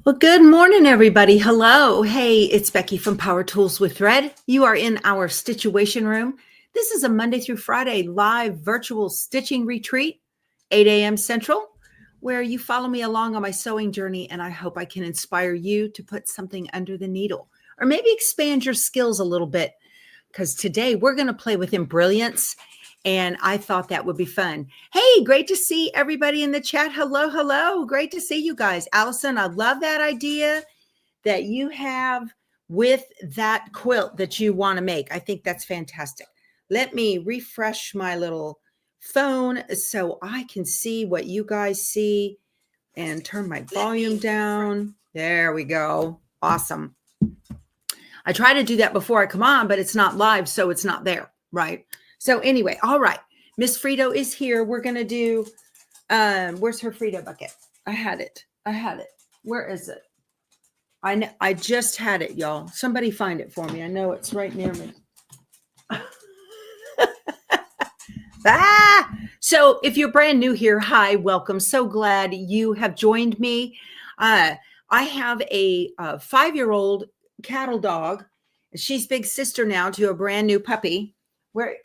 Well, good morning, everybody. Hello. Hey, it's Becky from Power Tools with Thread. You are in our Stitchuation room. This is a Monday through Friday live virtual stitching retreat, 8 a.m. Central, where you follow me along on my sewing journey, and I hope I can inspire you to put something under the needle or maybe expand your skills a little bit, because today we're going to play with Embrilliance, and I thought that would be fun. Hey, great to see everybody in the chat. Hello, hello. Great to see you guys. Allison, I love that idea that you have with that quilt that you want to make. I think that's fantastic. Let me refresh my little phone so I can see what you guys see and turn my volume down. There we go. Awesome. I try to do that before I come on, but it's not live, so it's not there, right? So anyway, all right. Miss Frito is here. We're going to do, where's her Frito bucket? I had it. Where is it? I just had it, y'all. Somebody find it for me. I know it's right near me. So if you're brand new here, hi, welcome. So glad you have joined me. I have a 5-year-old cattle dog. She's big sister now to a brand new puppy. Where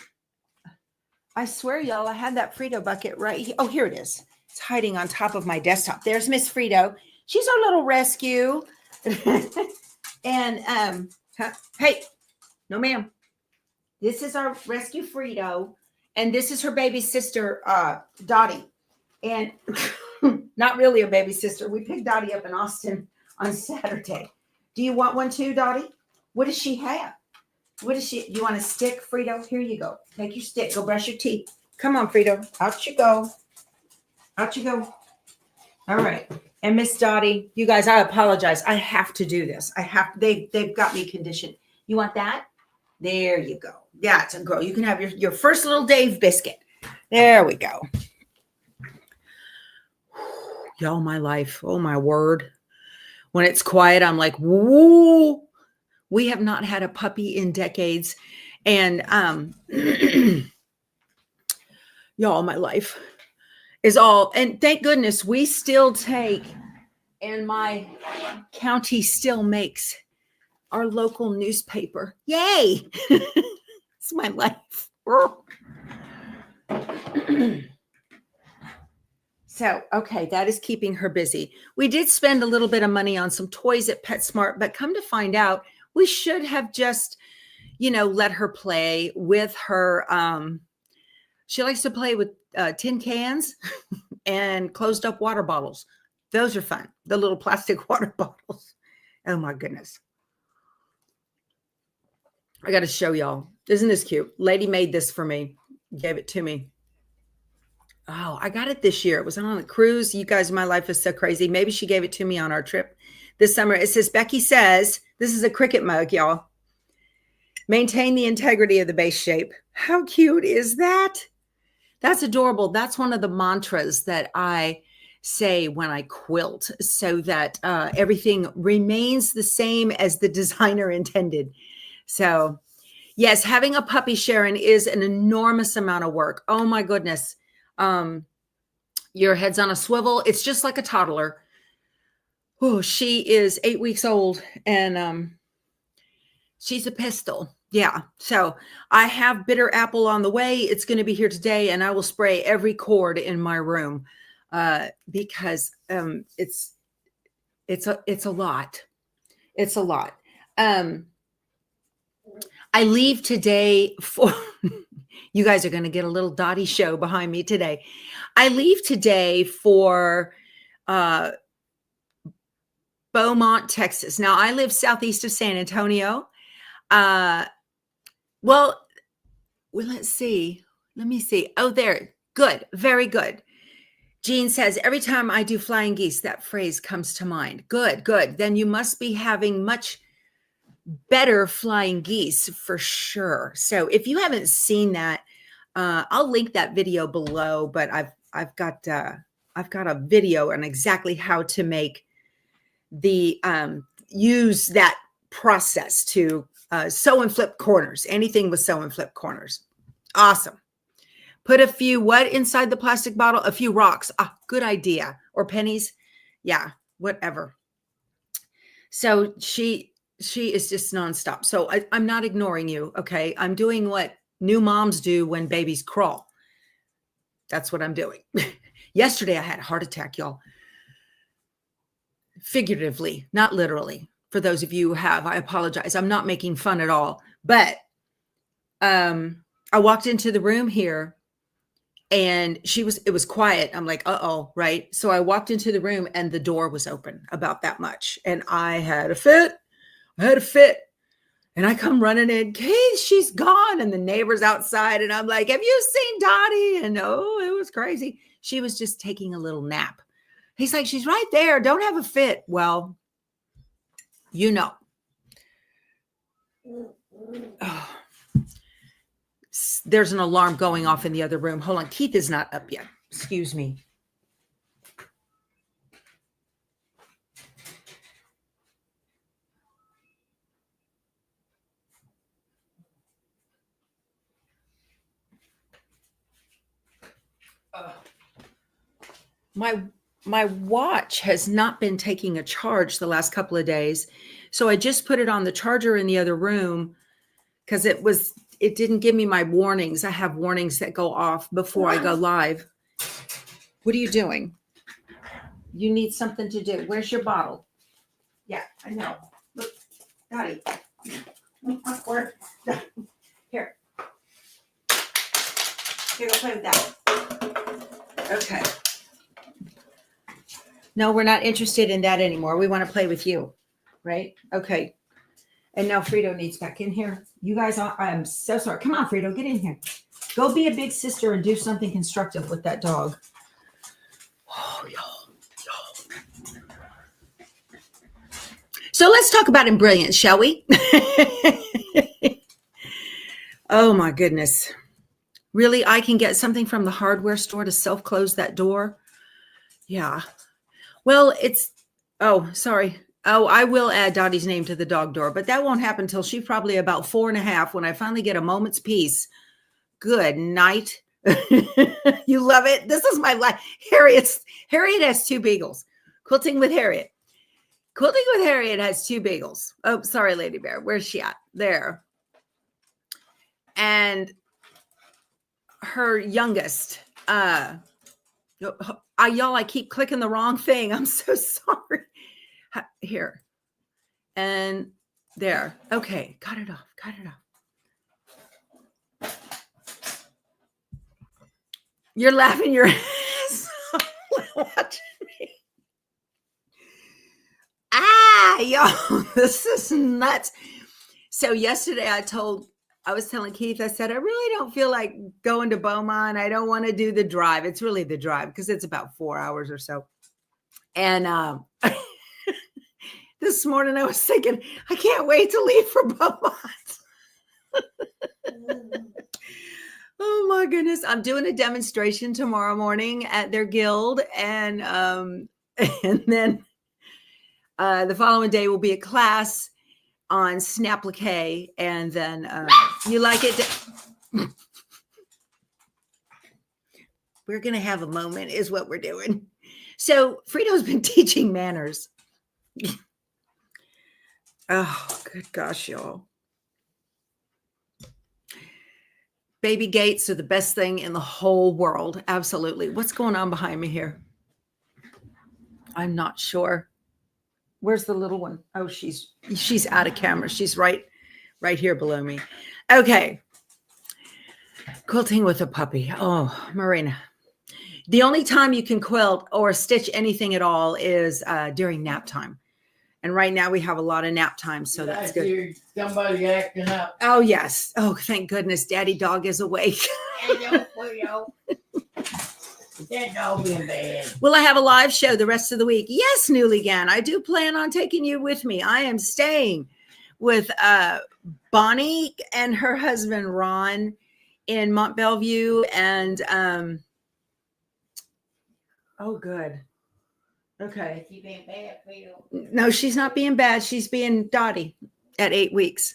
I swear, y'all, I had that Frito bucket right here. Oh, here it is. It's hiding on top of my desktop. There's Miss Frito. She's our little rescue. And hey, no ma'am. This is our rescue Frito, and this is her baby sister, Dottie. And not really a baby sister. We picked Dottie up in Austin on Saturday. Do you want one too, Dottie? What does she have? What is she? You want a stick, Frito? Here you go. Take your stick. Go brush your teeth. Come on, Frito. Out you go. Out you go. All right. And Miss Dottie, you guys, I apologize. I have to do this. They've got me conditioned. You want that? There you go. That's a girl. You can have your first little Dave biscuit. There we go. Y'all, my life. Oh, my word. When it's quiet, I'm like, whoa. We have not had a puppy in decades. And y'all, my life is all, and thank goodness we still take, and my county still makes our local newspaper. Yay. It's my life. So, okay, that is keeping her busy. We did spend a little bit of money on some toys at PetSmart, but come to find out, we should have just, let her play with her. She likes to play with tin cans and closed up water bottles. Those are fun. The little plastic water bottles. Oh my goodness. I got to show y'all. Isn't this cute? Lady made this for me. Gave it to me. Oh, I got it this year. It was on a cruise. You guys, my life is so crazy. Maybe she gave it to me on our trip this summer. It says, Becky says, this is a Cricut mug, y'all. Maintain the integrity of the base shape. How cute is that? That's adorable. That's one of the mantras that I say when I quilt, so that everything remains the same as the designer intended. So yes, having a puppy, Sharon, is an enormous amount of work. Oh my goodness. Your head's on a swivel. It's just like a toddler. Oh, she is 8 weeks old, and she's a pistol. Yeah. So I have bitter apple on the way. It's going to be here today, and I will spray every cord in my room because it's a lot. It's a lot. I leave today for. You guys are going to get a little Dottie show behind me today. I leave today for Beaumont, Texas. Now, I live southeast of San Antonio. Well, let's see. Let me see. Oh, there. Good. Very good. Jean says, every time I do flying geese, that phrase comes to mind. Good, good. Then you must be having much better flying geese for sure. So if you haven't seen that, I'll link that video below, but I've got a video on exactly how to make the, use that process to sew and flip corners, anything with sew and flip corners. Awesome. Put a few what inside the plastic bottle? A few rocks. Ah, good idea. Or pennies. Yeah, whatever. So she is just nonstop. So I'm not ignoring you. Okay. I'm doing what new moms do when babies crawl. That's what I'm doing. Yesterday I had a heart attack, y'all. Figuratively, not literally. For those of you who have, I apologize. I'm not making fun at all. But I walked into the room here and it was quiet. I'm like, uh-oh, right? So I walked into the room and the door was open about that much. And I had a fit. And I come running in, Keith, she's gone. And the neighbor's outside. And I'm like, have you seen Dottie? And oh, it was crazy. She was just taking a little nap. He's like, she's right there. Don't have a fit. Well, you know. Oh. There's an alarm going off in the other room. Hold on. Keith is not up yet. Excuse me. My watch has not been taking a charge the last couple of days. So I just put it on the charger in the other room because it didn't give me my warnings. I have warnings that go off before I go live. What are you doing? You need something to do. Where's your bottle? Yeah, I know. Look, Dottie. Here. Here, go play with that. Okay. No, we're not interested in that anymore. We want to play with you, right? Okay. And now Frito needs back in here. You guys, I'm so sorry. Come on, Frito, get in here. Go be a big sister and do something constructive with that dog. Oh, y'all. So let's talk about Embroidery, shall we? Oh, my goodness. Really, I can get something from the hardware store to self-close that door? Yeah. Well, sorry. Oh, I will add Dottie's name to the dog door, but that won't happen until she's probably about 4.5 when I finally get a moment's peace. Good night. You love it. This is my life. Harriet has 2 beagles. Quilting with Harriet. Quilting with Harriet has 2 beagles. Oh, sorry, Lady Bear. Where's she at? There. And her youngest, y'all, I keep clicking the wrong thing. I'm so sorry. Here. And there. Okay. Cut it off. You're laughing your ass off watching me. Y'all, this is nuts. So yesterday I was telling Keith, I said, I really don't feel like going to Beaumont. I don't want to do the drive. It's really the drive because it's about 4 hours or so. And this morning I was thinking, I can't wait to leave for Beaumont. Oh my goodness. I'm doing a demonstration tomorrow morning at their guild. And then the following day will be a class on snapplique. And then you like it. We're going to have a moment is what we're doing. So Frito's been teaching manners. Oh, good gosh, y'all. Baby gates are the best thing in the whole world. Absolutely. What's going on behind me here? I'm not sure. Where's the little one? Oh, she's out of camera. She's right here below me. Okay. Quilting with a puppy. Oh, Marina. The only time you can quilt or stitch anything at all is during nap time. And right now we have a lot of nap time, so that's good. Somebody acting up. Oh, yes. Oh, thank goodness. Daddy dog is awake. That dog being bad. Will I have a live show the rest of the week? Yes, Newlygan. I do plan on taking you with me. I am staying with Bonnie and her husband, Ron, in Mont Bellevue. And, oh, good. Okay. She being bad for you. No, she's not being bad. She's being Dottie at 8 weeks.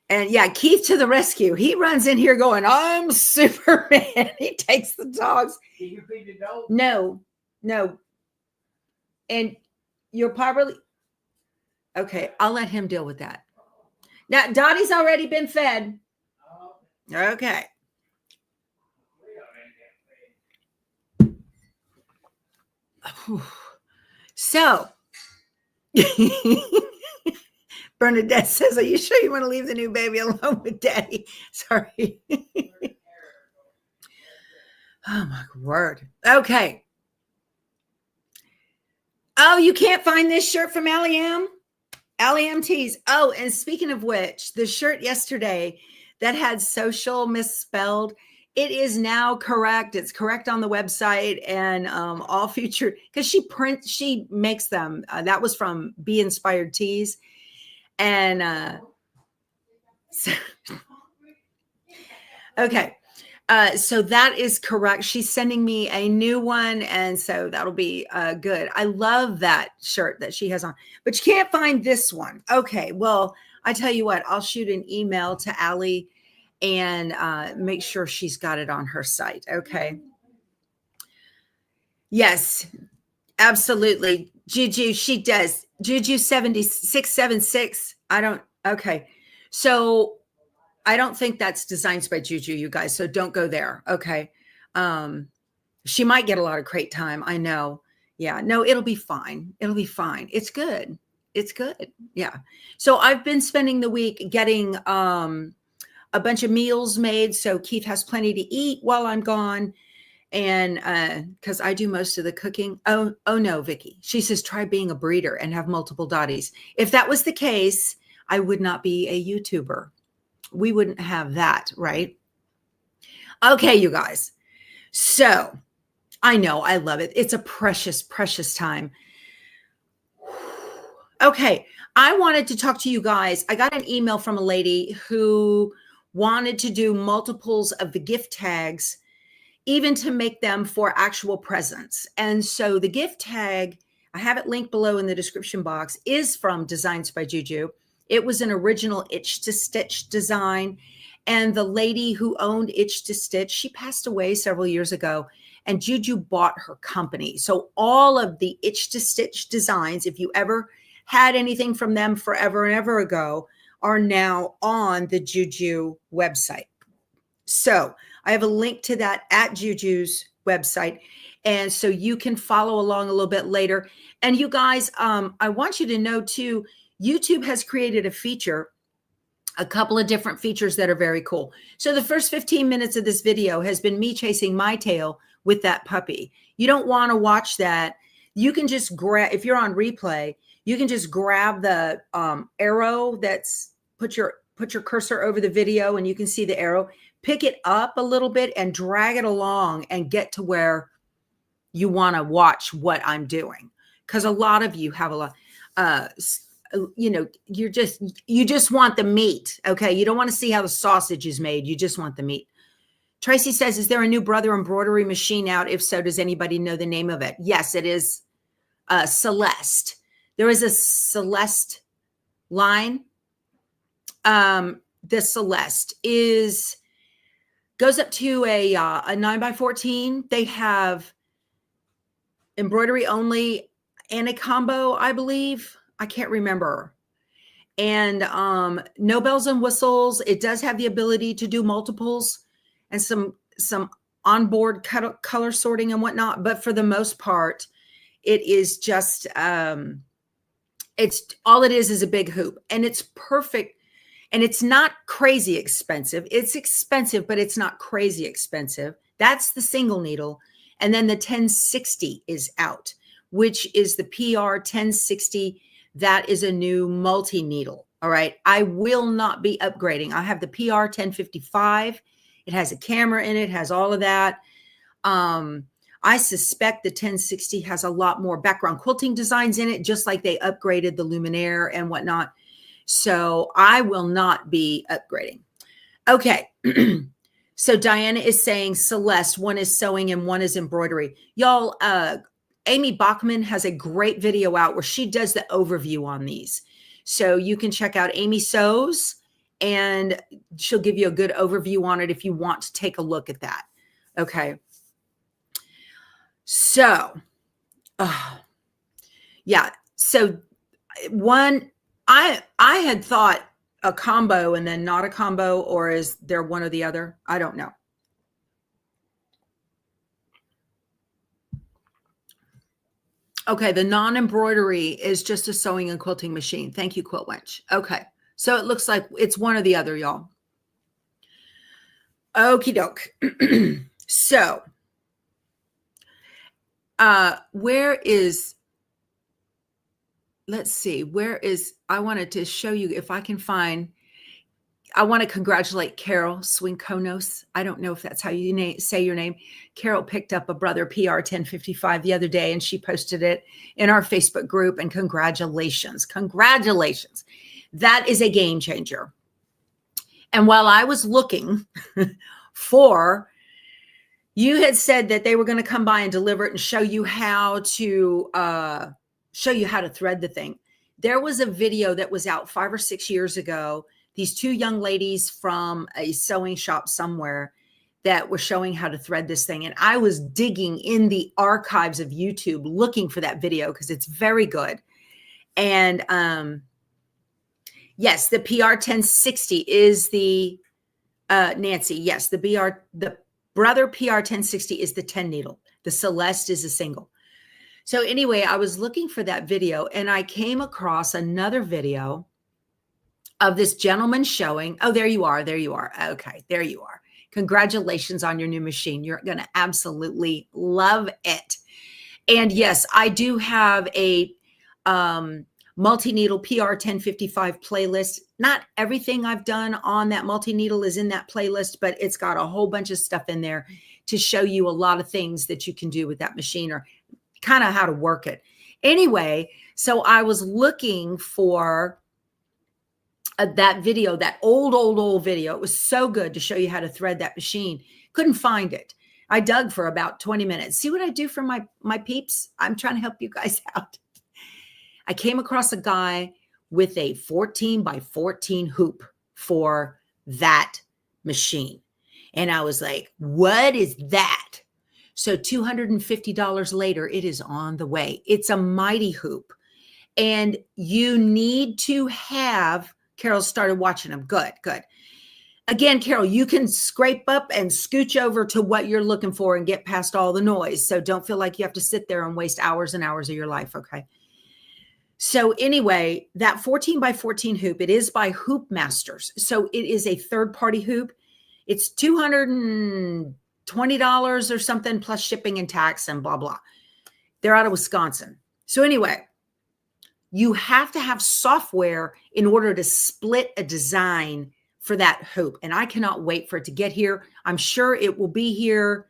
And yeah, Keith to the rescue. He runs in here going, I'm Superman. He takes the dogs. Did you feed the dog? No. And you'll probably, Okay, I'll let him deal with that. Now, Dottie's already been fed. Okay. So, Bernadette says, are you sure you want to leave the new baby alone with daddy? Sorry. Oh, my word. Okay. Oh, you can't find this shirt from Allie M? Allie M Tees. Oh, and speaking of which, the shirt yesterday that had social misspelled, it is now correct. It's correct on the website, and all future, because she makes them. That was from Be Inspired Tees. And so, okay. So that is correct. She's sending me a new one, and so that'll be good. I love that shirt that she has on, but you can't find this one. Okay, well, I tell you what, I'll shoot an email to Allie and make sure she's got it on her site. Okay. Yes, absolutely. Juju, she does. Juju 7676. Okay. So I don't think that's Designs by Juju, you guys. So don't go there. Okay. She might get a lot of crate time. I know. Yeah. No, it'll be fine. It'll be fine. It's good. It's good. Yeah. So I've been spending the week getting a bunch of meals made, so Keith has plenty to eat while I'm gone. And because I do most of the cooking. Oh no, Vicky. She says, try being a breeder and have multiple Dotties. If that was the case, I would not be a YouTuber. We wouldn't have that, right? Okay, you guys. So I know, I love it. It's a precious, precious time. Okay, I wanted to talk to you guys. I got an email from a lady who wanted to do multiples of the gift tags, even to make them for actual presents. And so the gift tag, I have it linked below in the description box, is from Designs by Juju. It was an original Itch to Stitch design. And the lady who owned Itch to Stitch, she passed away several years ago, and Juju bought her company. So all of the Itch to Stitch designs, if you ever had anything from them forever and ever ago, are now on the Juju website. So I have a link to that at Juju's website. And so you can follow along a little bit later. And you guys, I want you to know too, YouTube has created a feature, a couple of different features that are very cool. So the first 15 minutes of this video has been me chasing my tail with that puppy. You don't want to watch that. You can just grab, if you're on replay, you can just grab the arrow that's, put your cursor over the video and you can see the arrow, pick it up a little bit and drag it along and get to where you want to watch what I'm doing. Because a lot of you have a lot, you know, you just want the meat. Okay. You don't want to see how the sausage is made. You just want the meat. Tracy says, is there a new brother embroidery machine out? If so, does anybody know the name of it? Yes, it is Celeste. There is a Celeste line. The Celeste goes up to a 9x14. They have embroidery only and a combo, I believe. I can't remember. And no bells and whistles. It does have the ability to do multiples and some onboard color sorting and whatnot. But for the most part, it is just, it's all it is a big hoop, and it's perfect. And it's not crazy expensive. It's expensive, but it's not crazy expensive. That's the single needle. And then the 1060 is out, which is the PR 1060. That is a new multi-needle. All right. I will not be upgrading. I have the PR 1055. It has a camera in it, has all of that. I suspect the 1060 has a lot more background quilting designs in it, just like they upgraded the luminaire and whatnot. So I will not be upgrading. Okay. So Diana is saying Celeste, one is sewing and one is embroidery. Y'all, Amy Bachman has a great video out where she does the overview on these. So you can check out Amy Sews and she'll give you a good overview on it if you want to take a look at that. Okay. So, yeah. So one I had thought a combo and then not a combo, or is there one or the other? I don't know. Okay, the non-embroidery is just a sewing and quilting machine. Thank you, Quilt Wench. Okay, so it looks like it's one or the other, y'all. Okie doke. So, where is, let's see, where is, I wanted to show you if I can find, I want to congratulate Carol Swinkonos. I don't know if that's how you say your name. Carol picked up a Brother PR 1055 the other day, and she posted it in our Facebook group, and congratulations. Congratulations. That is a game changer. And while I was looking for, you had said that they were going to come by and deliver it and show you how to thread the thing. There was a video that was out 5 or 6 years ago. These two young ladies from a sewing shop somewhere that were showing how to thread this thing. And I was digging in the archives of YouTube looking for that video because it's very good. And yes, the PR 1060 is the Nancy. Yes, the Brother PR 1060 is the 10 needle. The Celeste is a single. So anyway, I was looking for that video and I came across another video of this gentleman showing. Oh, there you are. There you are. Okay, there you are. Congratulations on your new machine. You're going to absolutely love it. And yes, I do have a multi-needle PR 1055 playlist. Not everything I've done on that multi-needle is in that playlist, but it's got a whole bunch of stuff in there to show you a lot of things that you can do with that machine, or kind of how to work it. Anyway, so I was looking for that video, that old video. It was so good to show you how to thread that machine. Couldn't find it. I dug for about 20 minutes. See what I do for my peeps? I'm trying to help you guys out. I came across a guy with a 14 by 14 hoop for that machine. And I was like, what is that? So $250 later, it is on the way. It's a mighty hoop. And you need to have, Carol started watching them. Good, good. Again, Carol, you can scrape up and scooch over to what you're looking for and get past all the noise. So don't feel like you have to sit there and waste hours and hours of your life, okay? So anyway, that 14 by 14 hoop, it is by Hoop Masters. So it is a third-party hoop. It's $220 or something plus shipping and tax and blah, blah. They're out of Wisconsin. So anyway, you have to have software in order to split a design for that hoop. And I cannot wait for it to get here. I'm sure it will be here,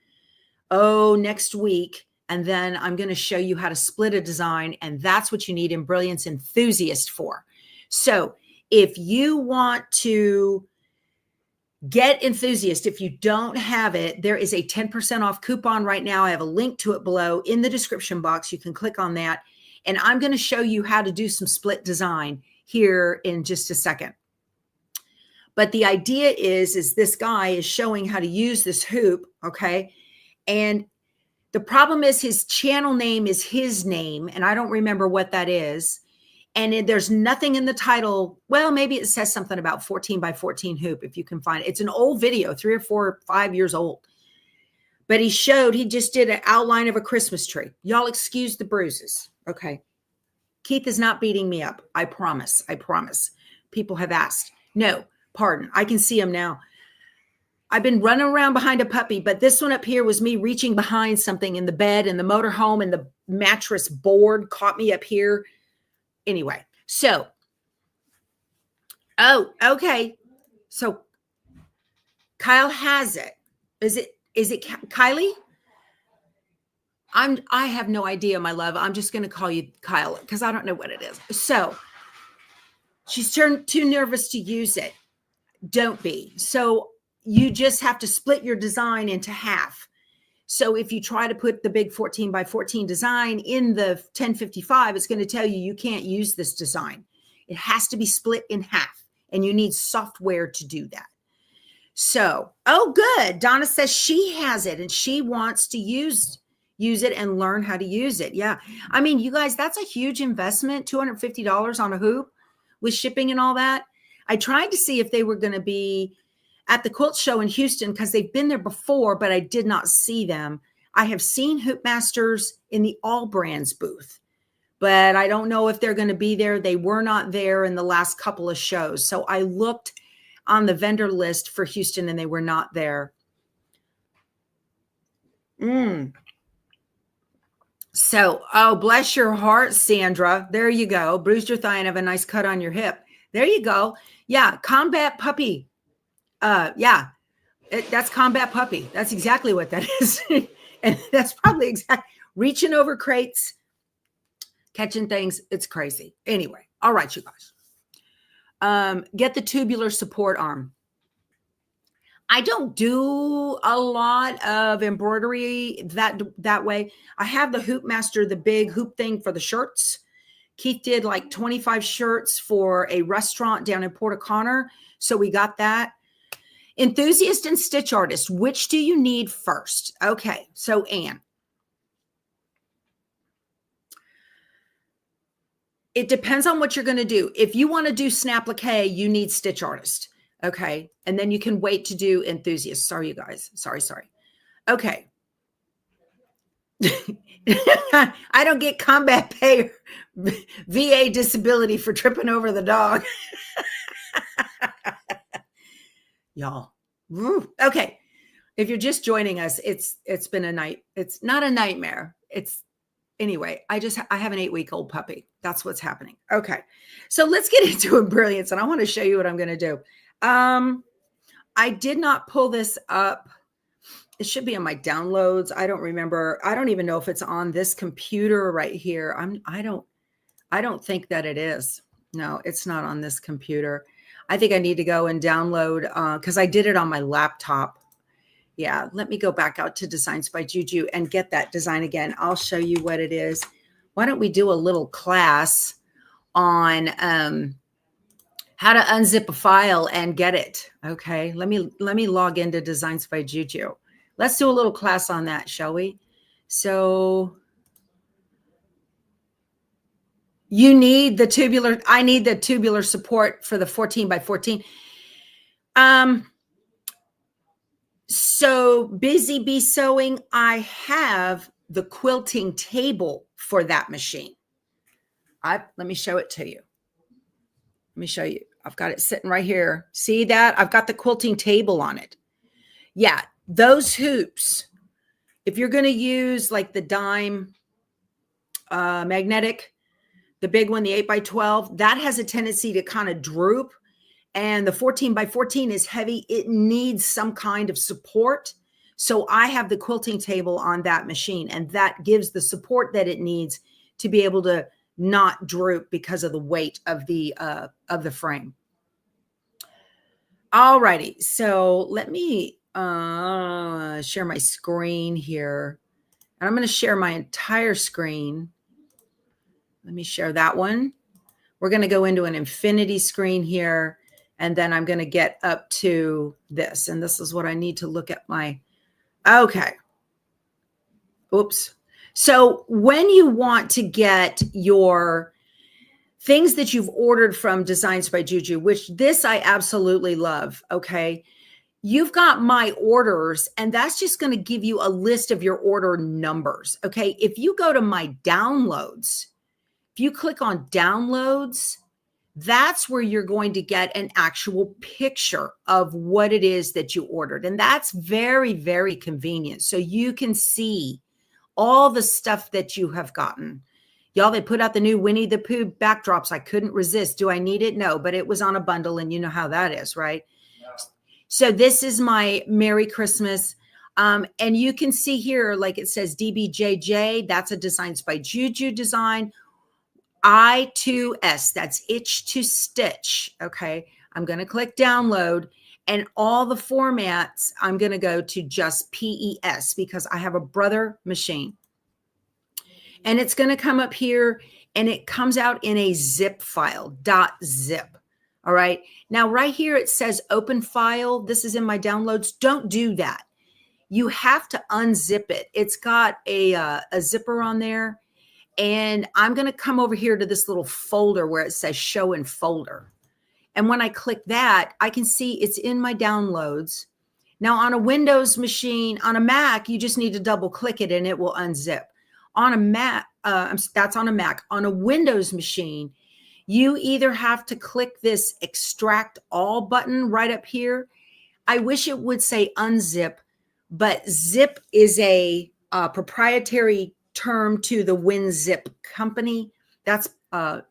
next week. And then I'm going to show you how to split a design. And that's what you need a Brilliance Enthusiast for. So if you want to get Enthusiast, if you don't have it, there is a 10% off coupon right now. I have a link to it below in the description box. You can click on that. And I'm going to show you how to do some split design here in just a second. But the idea is this guy is showing how to use this hoop, okay? And the problem is his channel name is his name, and I don't remember what that is. And there's nothing in the title. Well, maybe it says something about 14 by 14 hoop, if you can find it. It's an old video, 3 or 4 or 5 years old. But he just did an outline of a Christmas tree. Y'all excuse the bruises, okay? Keith is not beating me up. I promise. I promise. People have asked. No, pardon. I can see him now. I've been running around behind a puppy, but this one up here was me reaching behind something in the bed, and the motorhome and the mattress board caught me up here. Anyway, so, okay. So Kyle has it. Is it Kylie? I have no idea, my love. I'm just going to call you Kyle because I don't know what it is. So she's too nervous to use it. Don't be. So you just have to split your design into half. So if you try to put the big 14 by 14 design in the 1055, it's going to tell you you can't use this design. It has to be split in half, and you need software to do that. So, good. Donna says she has it and she wants to use it and learn how to use it. Yeah. I mean, you guys, that's a huge investment, $250 on a hoop. with shipping and all that. I tried to see if they were going to be at the quilt show in Houston because they've been there before, but I did not see them. I have seen Hoopmasters in the All Brands booth, but I don't know if they're going to be there. They were not there in the last couple of shows. So I looked on the vendor list for Houston and they were not there. So, oh, bless your heart, Sandra. There you go. Bruised your thigh and have a nice cut on your hip. There you go. Yeah, combat puppy. Yeah, that's combat puppy. That's exactly what that is. And that's probably exact reaching over crates, catching things. It's crazy. Anyway, all right, you guys. Get the tubular support arm. I don't do a lot of embroidery that way. I have the Hoopmaster, the big hoop thing for the shirts. Keith did like 25 shirts for a restaurant down in Port O'Connor. So we got that. Enthusiast and stitch artist, which do you need first? Okay, so Anne. It depends on what you're going to do. If you want to do snapplique, you need stitch artist. Okay. And then you can wait to do enthusiast. Sorry, you guys. Sorry. Okay. I don't get combat pay or VA disability for tripping over the dog. Y'all. Okay. If you're just joining us, it's been a night. It's not a nightmare. Anyway, I have an 8-week-old puppy. That's what's happening. Okay. So let's get into Brilliance. And I want to show you what I'm going to do. I did not pull this up. It should be in my downloads. I don't remember. I don't even know if it's on this computer right here. I don't think that it is. No, it's not on this computer. I think I need to go and download because I did it on my laptop. Yeah, let me go back out to Designs by Juju and get that design again. I'll show you what it is. Why don't we do a little class on how to unzip a file and get it? Okay, let me log into Designs by Juju. Let's do a little class on that, shall we? So you need the tubular. I need the tubular support for the 14 by 14. So Busy Bee Sewing, I have the quilting table for that machine. Let me show it to you. Let me show you. I've got it sitting right here. See that? I've got the quilting table on it. Yeah, those hoops, if you're going to use like the dime magnetic, the big one, the 8 by 12, that has a tendency to kind of droop. And the 14 by 14 is heavy. It needs some kind of support. So I have the quilting table on that machine, and that gives the support that it needs to be able to not droop because of the weight of the frame. All righty. So let me share my screen here. And I'm going to share my entire screen. Let me share that one. We're going to go into an infinity screen here. And then I'm going to get up to this. And this is what I need to look at my, okay. Oops. So when you want to get your things that you've ordered from Designs by Juju, which this I absolutely love, okay? You've got my orders, and that's just going to give you a list of your order numbers, okay? If you go to my downloads, if you click on downloads, that's where you're going to get an actual picture of what it is that you ordered. And that's very, very convenient. So you can see all the stuff that you have gotten. Y'all, they put out the new Winnie the Pooh backdrops. I couldn't resist. Do I need it? No, but it was on a bundle, and you know how that is, right? No. So this is my Merry Christmas. And you can see here, like it says DBJJ, that's a Designs by Juju design. I2S, that's Itch to Stitch. Okay. I'm going to click download, and all the formats, I'm going to go to just PES because I have a brother machine. And it's going to come up here, and it comes out in a zip file, .zip. All right. Now right here, it says open file. This is in my downloads. Don't do that. You have to unzip it. It's got a zipper on there. And I'm going to come over here to this little folder where it says show in folder. And when I click that, I can see it's in my downloads. Now on a Windows machine, on a Mac, you just need to double click it and it will unzip. On a Mac, that's on a Mac. On a Windows machine, you either have to click this extract all button right up here. I wish it would say unzip, but zip is a proprietary term to the WinZip company. That's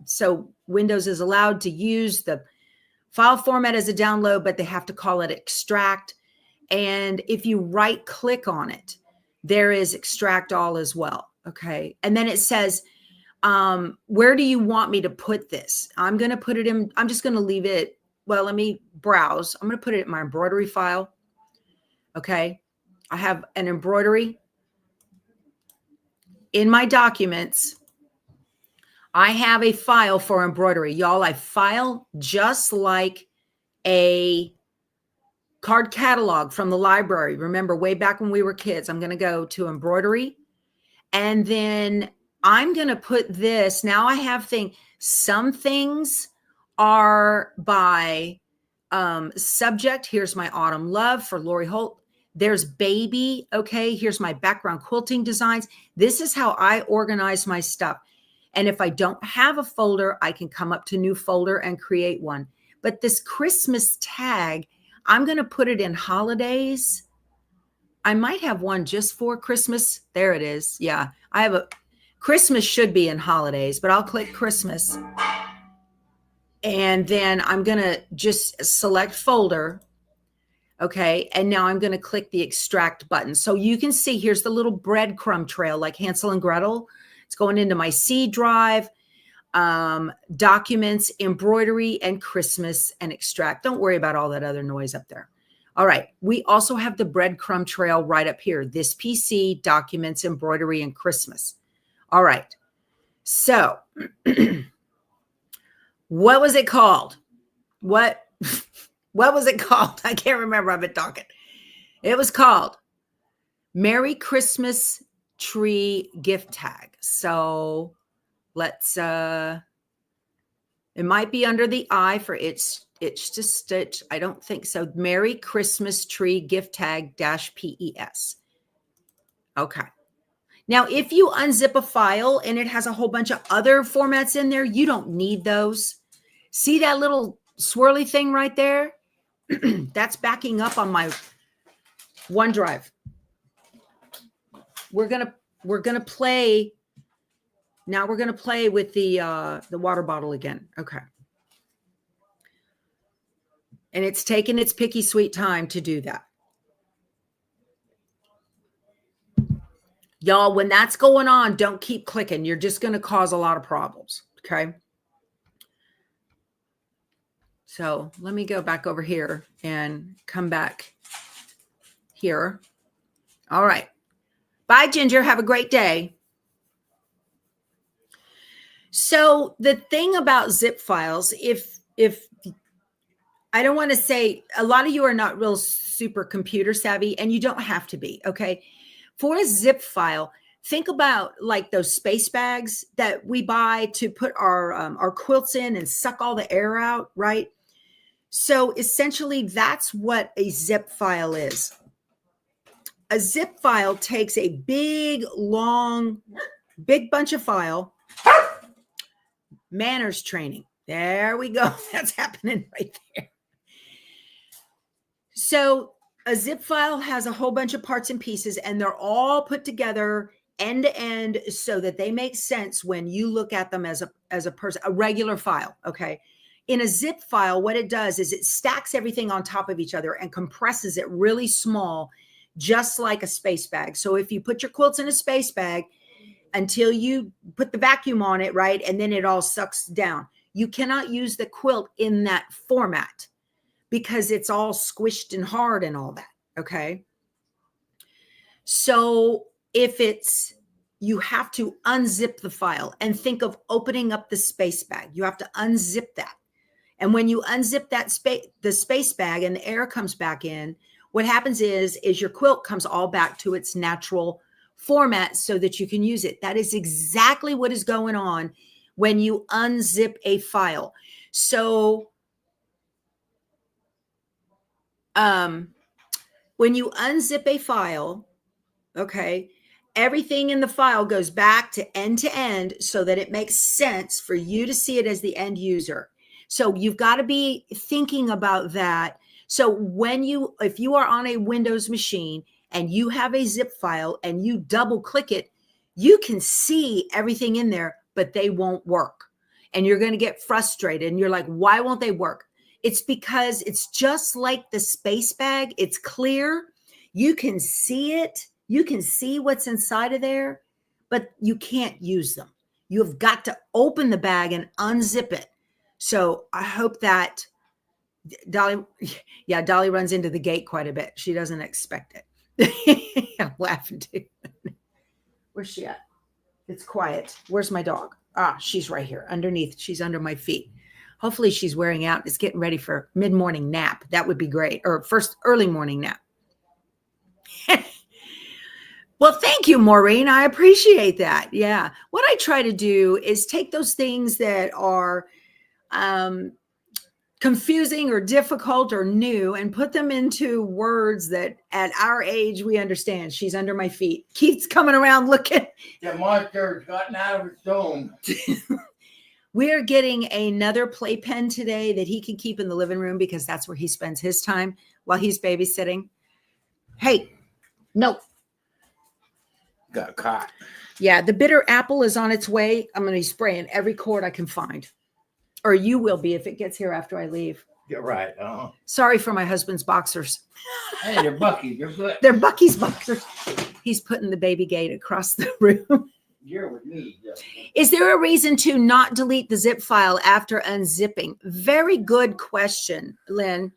so Windows is allowed to use the file format as a download, but they have to call it extract. And if you right click on it, there is extract all as well. Okay. And then it says, where do you want me to put this? I'm going to put it in, I'm just going to leave it. Well, let me browse. I'm going to put it in my embroidery file. Okay. I have an embroidery in my documents. I have a file for embroidery. Y'all, I file just like a card catalog from the library. Remember, way back when we were kids, I'm going to go to embroidery. And then I'm going to put this. Now I have some things are by subject. Here's my Autumn Love for Lori Holt. There's baby. Okay. Here's my background quilting designs. This is how I organize my stuff. And if I don't have a folder, I can come up to new folder and create one. But this Christmas tag, I'm going to put it in holidays. I might have one just for Christmas. There it is. Yeah. I have a Christmas should be in holidays, but I'll click Christmas. And then I'm going to just select folder. Okay. And now I'm going to click the extract button. So you can see here's the little breadcrumb trail like Hansel and Gretel. It's going into my C drive, documents, embroidery, and Christmas and extract. Don't worry about all that other noise up there. All right. We also have the breadcrumb trail right up here. This PC, documents, embroidery, and Christmas. All right. So what was it called? What was it called? I can't remember. I've been talking. It was called Merry Christmas Tree Gift Tag. So let's, it might be under the I for it's to stitch. I don't think so. Merry Christmas Tree Gift Tag -PES. Okay. Now, if you unzip a file and it has a whole bunch of other formats in there, you don't need those. See that little swirly thing right there? That's backing up on my OneDrive. We're gonna play. Now we're gonna play with the water bottle again. Okay. And it's taken its picky sweet time to do that. Y'all, when that's going on, don't keep clicking. You're just going to cause a lot of problems. Okay. So let me go back over here and come back here. All right. Bye, Ginger. Have a great day. So the thing about zip files, if I don't want to say, a lot of you are not real super computer savvy, and you don't have to be. Okay. For a zip file, think about like those space bags that we buy to put our quilts in and suck all the air out, right? So essentially, that's what a zip file is. A zip file takes a big bunch of file. Manners training. There we go. That's happening right there. So a zip file has a whole bunch of parts and pieces, and they're all put together end to end so that they make sense when you look at them as a person, a regular file. Okay. In a zip file, what it does is it stacks everything on top of each other and compresses it really small, just like a space bag. So if you put your quilts in a space bag until you put the vacuum on it, right, and then it all sucks down, you cannot use the quilt in that format, because it's all squished and hard and all that. Okay. So if you have to unzip the file and think of opening up the space bag, you have to unzip that. And when you unzip the space bag and the air comes back in, what happens is your quilt comes all back to its natural format so that you can use it. That is exactly what is going on when you unzip a file. So when you unzip a file, okay, everything in the file goes back to end so that it makes sense for you to see it as the end user. So you've got to be thinking about that. So if you are on a Windows machine and you have a zip file and you double click it, you can see everything in there, but they won't work. And you're going to get frustrated and you're like, why won't they work? It's because it's just like the space bag. It's clear. You can see it. You can see what's inside of there, but you can't use them. You've got to open the bag and unzip it. So I hope that Dolly runs into the gate quite a bit. She doesn't expect it. I'm laughing too. Where's she at? It's quiet. Where's my dog? Ah, she's right here underneath. She's under my feet. Hopefully she's wearing out. It's getting ready for mid-morning nap. That would be great. Or first early morning nap. Well, thank you, Maureen. I appreciate that. Yeah. What I try to do is take those things that are confusing or difficult or new and put them into words that at our age we understand. She's under my feet. Keith's coming around looking. The monster's gotten out of its dome. We're getting another playpen today that he can keep in the living room because that's where he spends his time while he's babysitting. Hey, no. Got caught. Yeah, the bitter apple is on its way. I'm going to be spraying every cord I can find. Or you will be if it gets here after I leave. You're right. Sorry for my husband's boxers. Hey, they're Bucky. They're good. They're Bucky's boxers. He's putting the baby gate across the room. You're with me. Is there a reason to not delete the zip file after unzipping? Very good question, Lynn.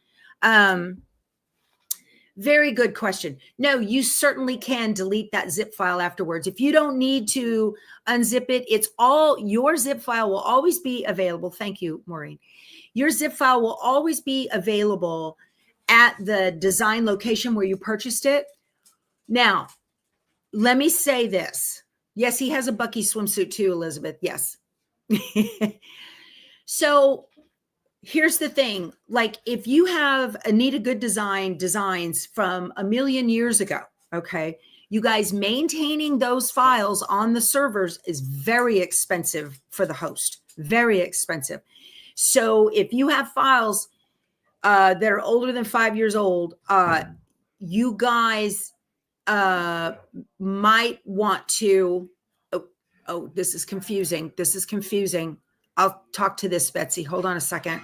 Very good question. No, you certainly can delete that zip file afterwards. If you don't need to unzip it, your zip file will always be available. Thank you, Maureen. Your zip file will always be available at the design location where you purchased it. Now, let me say this. Yes, he has a Bucky swimsuit too, Elizabeth. Yes. So here's the thing. Like if you have Anita Good designs from a million years ago, okay, you guys maintaining those files on the servers is very expensive for the host. Very expensive. So if you have files that are older than 5 years old, you guys might want to, oh, this is confusing. This is confusing. I'll talk to this, Betsy. Hold on a second.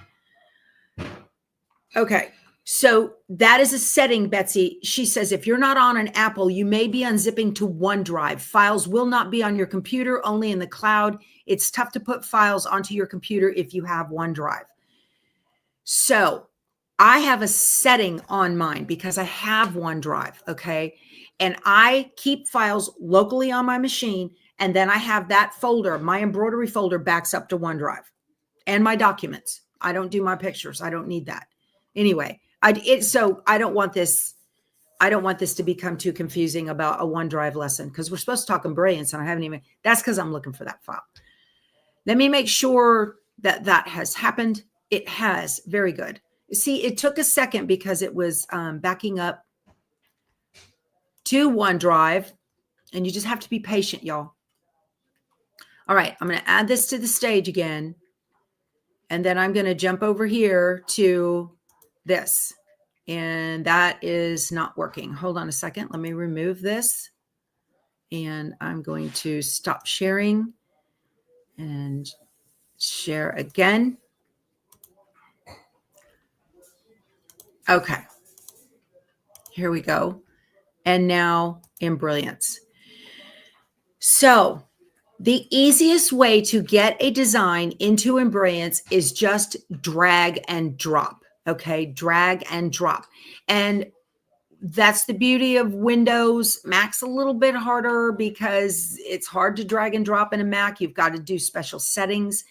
Okay. So that is a setting, Betsy. She says, if you're not on an Apple, you may be unzipping to OneDrive. Files will not be on your computer, only in the cloud. It's tough to put files onto your computer if you have OneDrive. So I have a setting on mine because I have OneDrive, okay? And I keep files locally on my machine, and then I have that folder, my embroidery folder backs up to OneDrive and my documents. I don't do my pictures. I don't need that. Anyway, so I don't want this to become too confusing about a OneDrive lesson because we're supposed to talk embroidery and I haven't even, that's because I'm looking for that file. Let me make sure that that has happened. It has. Very good. See, it took a second because it was backing up to OneDrive, and you just have to be patient, y'all. All right, I'm going to add this to the stage again, and then I'm going to jump over here to this, and that is not working. Hold on a second. Let me remove this, and I'm going to stop sharing and share again. Okay, here we go. And now in Brilliance. So the easiest way to get a design into Embroidery is just drag and drop. Okay, drag and drop. And that's the beauty of Windows. Mac's a little bit harder because it's hard to drag and drop in a Mac. You've got to do special settings.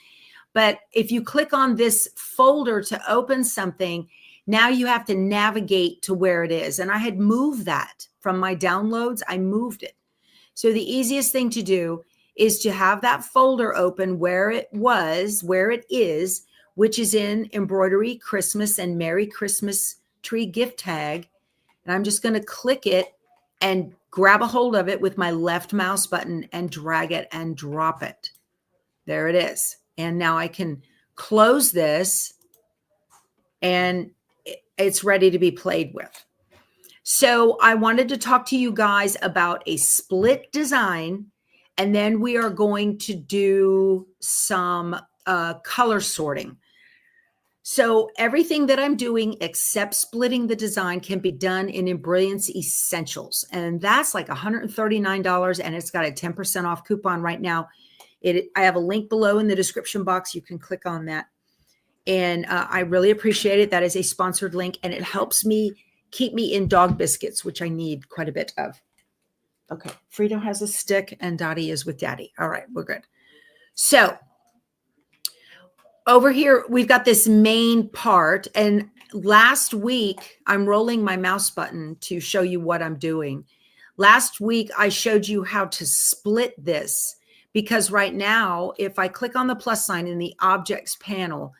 But if you click on this folder to open something, now you have to navigate to where it is. And I had moved that from my downloads. I moved it. So the easiest thing to do is to have that folder open where it is, which is in Embroidery Christmas and Merry Christmas Tree gift tag. And I'm just going to click it and grab a hold of it with my left mouse button and drag it and drop it. There it is. And now I can close this and it's ready to be played with. So I wanted to talk to you guys about a split design, and then we are going to do some color sorting. So everything that I'm doing except splitting the design can be done in Embrilliance Essentials. And that's like $139, and it's got a 10% off coupon right now. I have a link below in the description box. You can click on that. And I really appreciate it. That is a sponsored link, and it helps me keep me in dog biscuits, which I need quite a bit of. Okay, Frito has a stick and Dottie is with Daddy. All right, we're good. So over here, we've got this main part. And last week, I'm rolling my mouse button to show you what I'm doing. Last week, I showed you how to split this, because right now, if I click on the plus sign in the objects panel,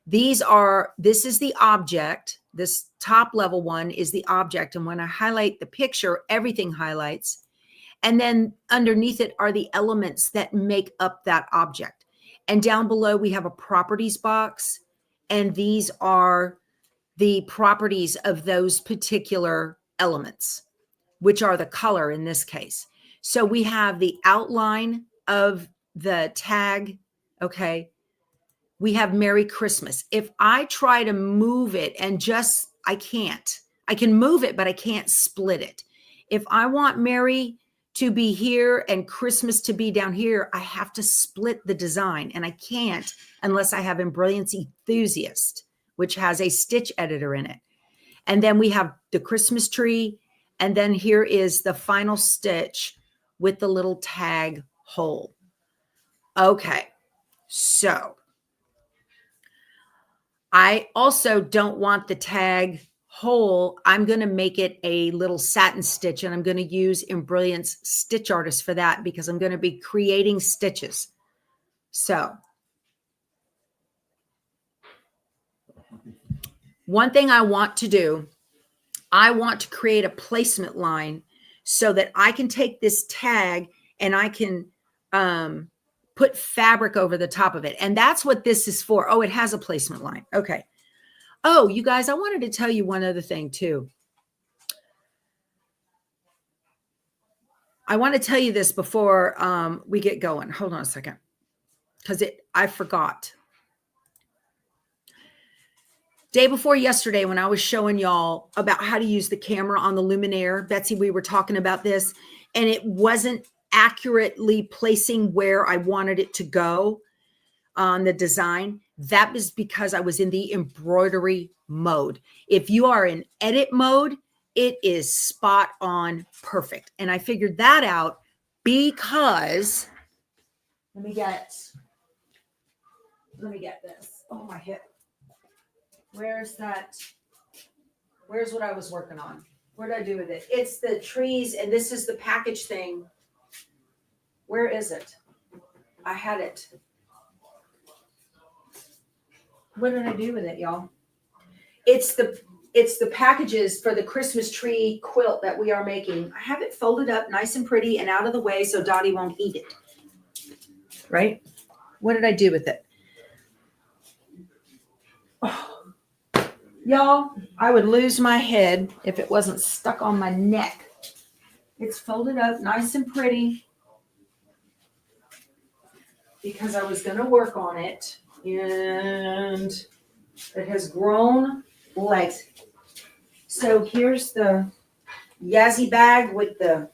this is the object. This top level one is the object. And when I highlight the picture, everything highlights. And then underneath it are the elements that make up that object. And down below, we have a properties box. And these are the properties of those particular elements, which are the color in this case. So we have the outline of the tag. Okay. We have Merry Christmas. If I try to move it and I can't. I can move it, but I can't split it. If I want Merry to be here and Christmas to be down here, I have to split the design, and I can't unless I have Embrilliance Enthusiast, which has a stitch editor in it. And then we have the Christmas tree, and then here is the final stitch with the little tag hole. Okay, so I also don't want the tag hole. I'm going to make it a little satin stitch, and I'm going to use Embrilliance Stitch Artist for that, because I'm going to be creating stitches. So one thing I want to do, I want to create a placement line so that I can take this tag and I can put fabric over the top of it. And that's what this is for. Oh, it has a placement line. Okay. Oh, you guys, I wanted to tell you one other thing too. I want to tell you this before we get going. Hold on a second, because I forgot. Day before yesterday, when I was showing y'all about how to use the camera on the Luminaire, Betsy, we were talking about this, and it wasn't accurately placing where I wanted it to go on the design. That was because I was in the embroidery mode. If you are in edit mode, it is spot on perfect. And I figured that out because, let me get this. Oh, my hip. Where's that? Where's what I was working on? What did I do with it? It's the trees, and this is the package thing. Where is it? I had it. What did I do with it, y'all? It's the packages for the Christmas tree quilt that we are making. I have it folded up nice and pretty and out of the way so Dottie won't eat it. Right? What did I do with it? Oh. Y'all, I would lose my head if it wasn't stuck on my neck. It's folded up nice and pretty because I was going to work on it, and it has grown legs. So here's the Yazzie bag with the,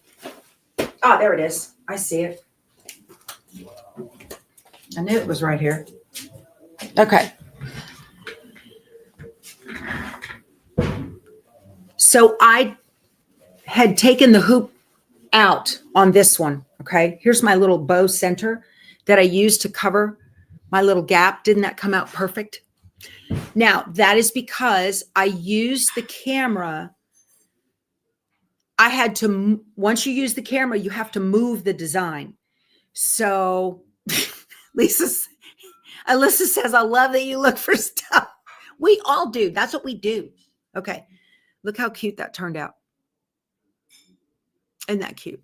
there it is. I see it. I knew it was right here. Okay. So I had taken the hoop out on this one. Okay. Here's my little bow center that I used to cover my little gap. Didn't that come out perfect? Now that is because I used the camera I had to, once you use the camera, you have to move the design. So Alyssa says, I love that you look for stuff. We all do. That's what we do. Okay. Look how cute that turned out. Isn't that cute?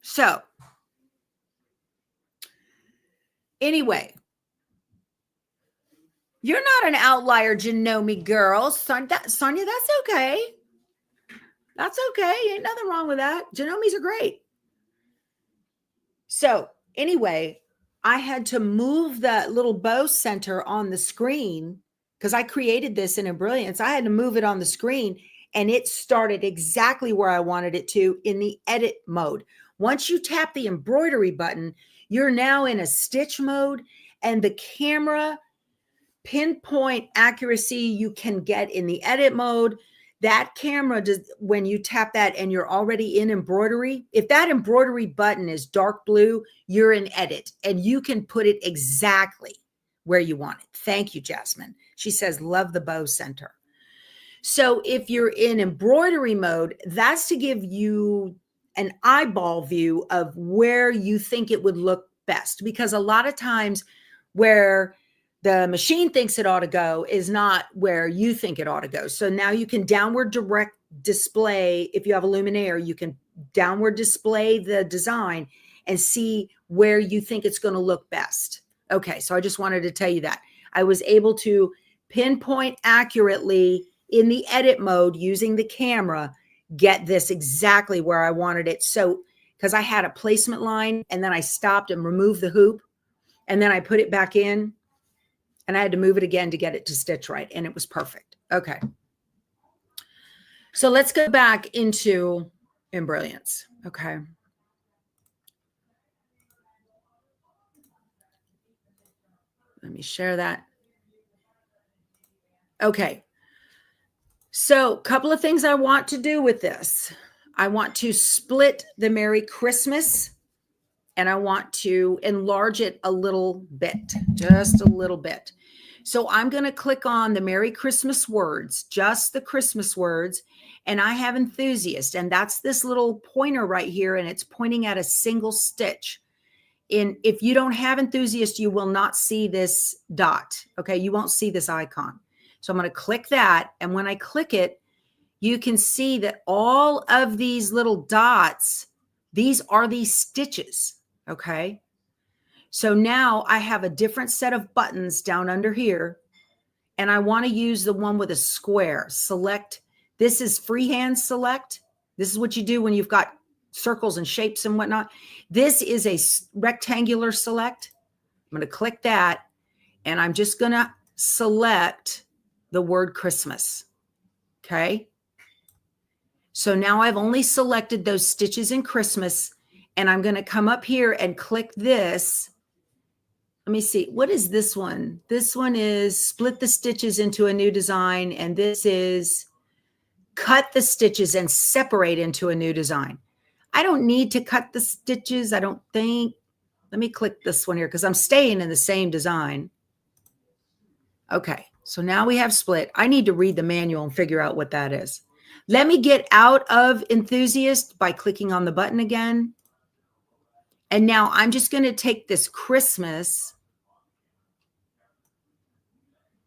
So anyway, you're not an outlier, Janome girl. Sonia, that's okay. That's okay. Ain't nothing wrong with that. Genomes are great. So anyway, I had to move that little bow center on the screen because I created this in Embrilliance. I had to move it on the screen and it started exactly where I wanted it to in the edit mode. Once you tap the embroidery button, you're now in a stitch mode, and the camera pinpoint accuracy you can get in the edit mode. That camera does, when you tap that and you're already in embroidery, if that embroidery button is dark blue, you're in edit and you can put it exactly where you want it. Thank you, Jasmine. She says, love the bow center. So if you're in embroidery mode, that's to give you an eyeball view of where you think it would look best. Because a lot of times where the machine thinks it ought to go is not where you think it ought to go. So now you can downward direct display. If you have a Luminaire, you can downward display the design and see where you think it's going to look best. Okay, so I just wanted to tell you that. I was able to pinpoint accurately in the edit mode using the camera, get this exactly where I wanted it. So, because I had a placement line and then I stopped and removed the hoop and then I put it back in and I had to move it again to get it to stitch right. And it was perfect. Okay. So let's go back into Embrilliance. Okay. Let me share that. Okay. So a couple of things I want to do with this. I want to split the Merry Christmas and I want to enlarge it a little bit, just a little bit. So I'm going to click on the Merry Christmas words, just the Christmas words, and I have Enthusiast, and that's this little pointer right here, and it's pointing at a single stitch. If you don't have Enthusiast, you will not see this dot, okay? You won't see this icon. So I'm going to click that, and when I click it, you can see that all of these little dots, these are these stitches, okay? So now I have a different set of buttons down under here, and I want to use the one with a square. Select, this is freehand select. This is what you do when you've got circles and shapes and whatnot. This is a rectangular select. I'm going to click that, and I'm just going to select the word Christmas, okay? So now I've only selected those stitches in Christmas, and I'm going to come up here and click this. Let me see. What is this one? This one is split the stitches into a new design, and this is cut the stitches and separate into a new design. I don't need to cut the stitches, I don't think. Let me click this one here because I'm staying in the same design. Okay, so now we have split. I need to read the manual and figure out what that is. Let me get out of Enthusiast by clicking on the button again. And now I'm just going to take this Christmas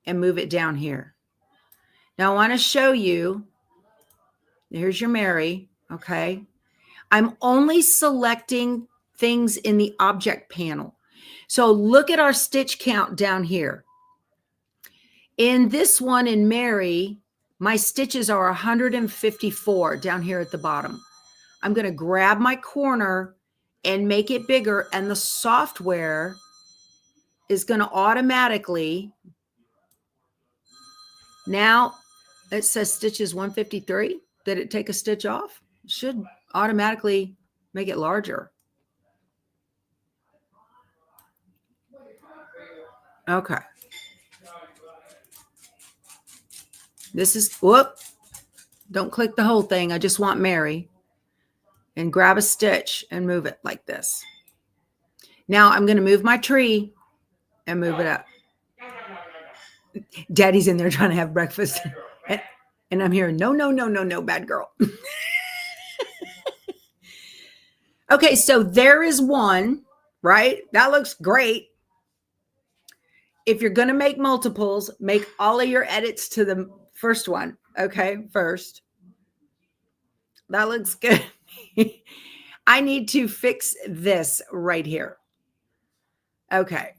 and move it down here. Now I want to show you, here's your Mary, okay? I'm only selecting things in the object panel. So look at our stitch count down here. In this one in Mary, my stitches are 154 down here at the bottom. I'm going to grab my corner and make it bigger, and the software is going to automatically, now it says stitches 153. Did it take a stitch off? It should automatically make it larger. Okay. This is, whoop, don't click the whole thing. I just want Mary. And grab a stitch and move it like this. Now I'm going to move my tree and move it up. Daddy's in there trying to have breakfast. And I'm hearing, no, no, no, no, no, bad girl. Okay, so there is one, right? That looks great. If you're going to make multiples, make all of your edits to the first one. Okay, first. That looks good. I need to fix this right here. Okay.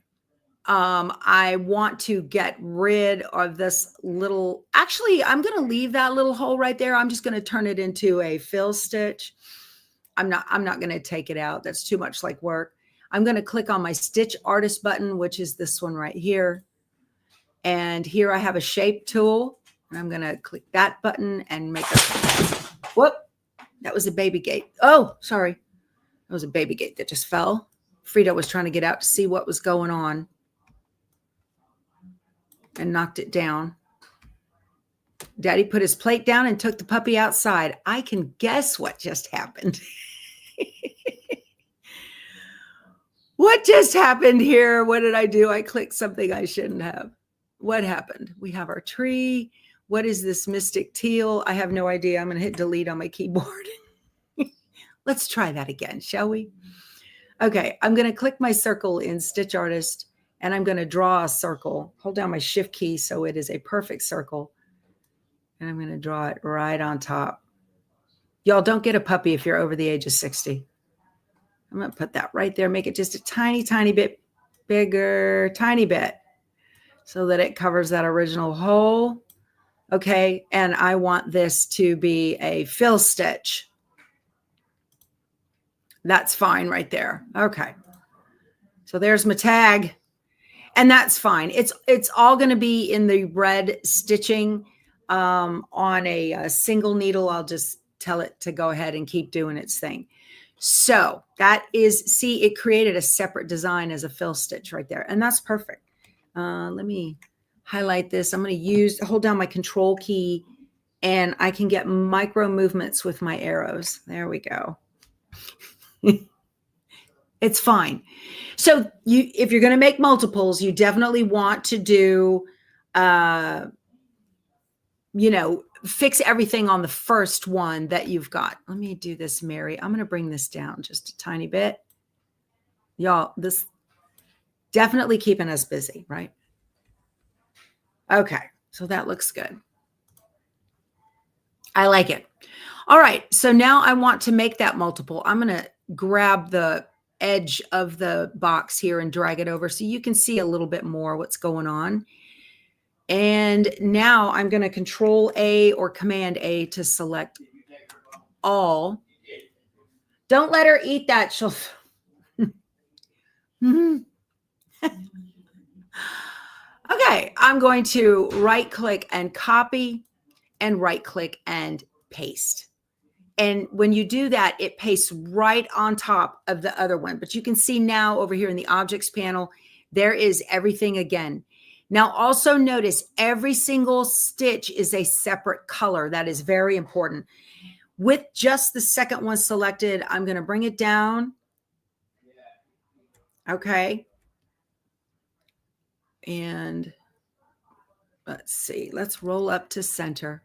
I want to get rid of this little, actually, I'm going to leave that little hole right there. I'm just going to turn it into a fill stitch. I'm not going to take it out. That's too much like work. I'm going to click on my Stitch Artist button, which is this one right here. And here I have a shape tool. And I'm going to click that button and make a, whoop, that was a baby gate. Oh, sorry. That was a baby gate that just fell. Frida was trying to get out to see what was going on and knocked it down. Daddy put his plate down and took the puppy outside. I can guess what just happened. What just happened here? What did I do? I clicked something I shouldn't have. What happened? We have our tree. What is this mystic teal? I have no idea. I'm going to hit delete on my keyboard. Let's try that again, shall we? Okay, I'm going to click my circle in Stitch Artist, and I'm going to draw a circle. Hold down my Shift key so it is a perfect circle. And I'm going to draw it right on top. Y'all don't get a puppy if you're over the age of 60. I'm going to put that right there, make it just a tiny, tiny bit bigger, tiny bit, so that it covers that original hole. Okay, and I want this to be a fill stitch. That's fine right there. Okay, so there's my tag, and that's fine. It's all going to be in the red stitching on a single needle. I'll just tell it to go ahead and keep doing its thing. So that is, see, it created a separate design as a fill stitch right there, and that's perfect. Let me highlight this. I'm going to hold down my control key, and I can get micro movements with my arrows. There we go. It's fine. So if you're going to make multiples, you definitely want to do, fix everything on the first one that you've got. Let me do this, Mary. I'm going to bring this down just a tiny bit. Y'all, this definitely keeping us busy, right? Okay, so that looks good. I like it. All right, so now I want to make that multiple. I'm going to grab the edge of the box here and drag it over so you can see a little bit more what's going on. And now I'm going to Control A or Command A to select all. Don't let her eat that. She'll. Okay, I'm going to right click and copy and right click and paste. And when you do that, it pastes right on top of the other one. But you can see now over here in the objects panel, there is everything again. Now also notice every single stitch is a separate color. That is very important. With just the second one selected, I'm going to bring it down. Okay. And let's see, let's roll up to center.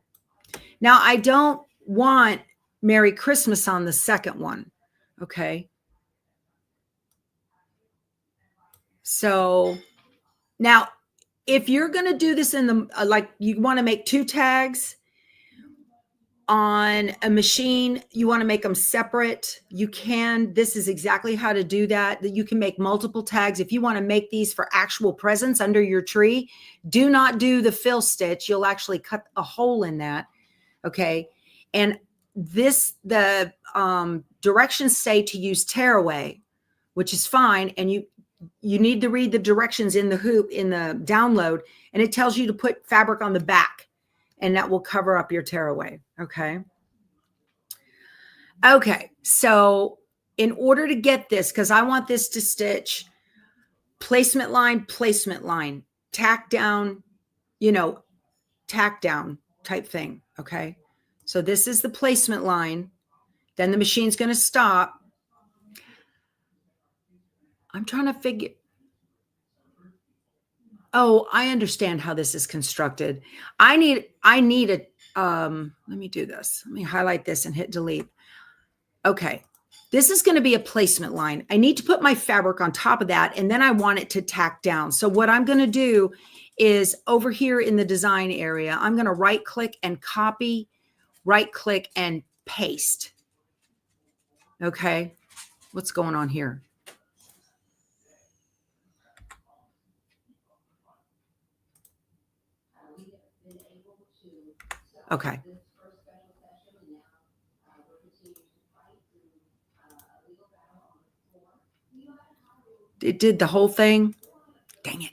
Now I don't want Merry Christmas on the second one. Okay. So now if you're going to do this in the, like you want to make 2 tags on a machine, you want to make them separate, you can. This is exactly how to do that. That you can make multiple tags. If you want to make these for actual presents under your tree, do not do the fill stitch. You'll actually cut a hole in that. Okay. And the directions say to use tearaway, which is fine. And you need to read the directions in the hoop, in the download, and it tells you to put fabric on the back, and that will cover up your tearaway. Okay. Okay. So in order to get this, because I want this to stitch placement line, tack down, tack down type thing. Okay. So this is the placement line. Then the machine's going to stop. I'm trying to figure. Oh, I understand how this is constructed. I need a, let me do this. Let me highlight this and hit delete. Okay. This is going to be a placement line. I need to put my fabric on top of that, and then I want it to tack down. So what I'm going to do is over here in the design area, I'm going to right click and copy, right click and paste. Okay. What's going on here? Okay. It did the whole thing. Dang it.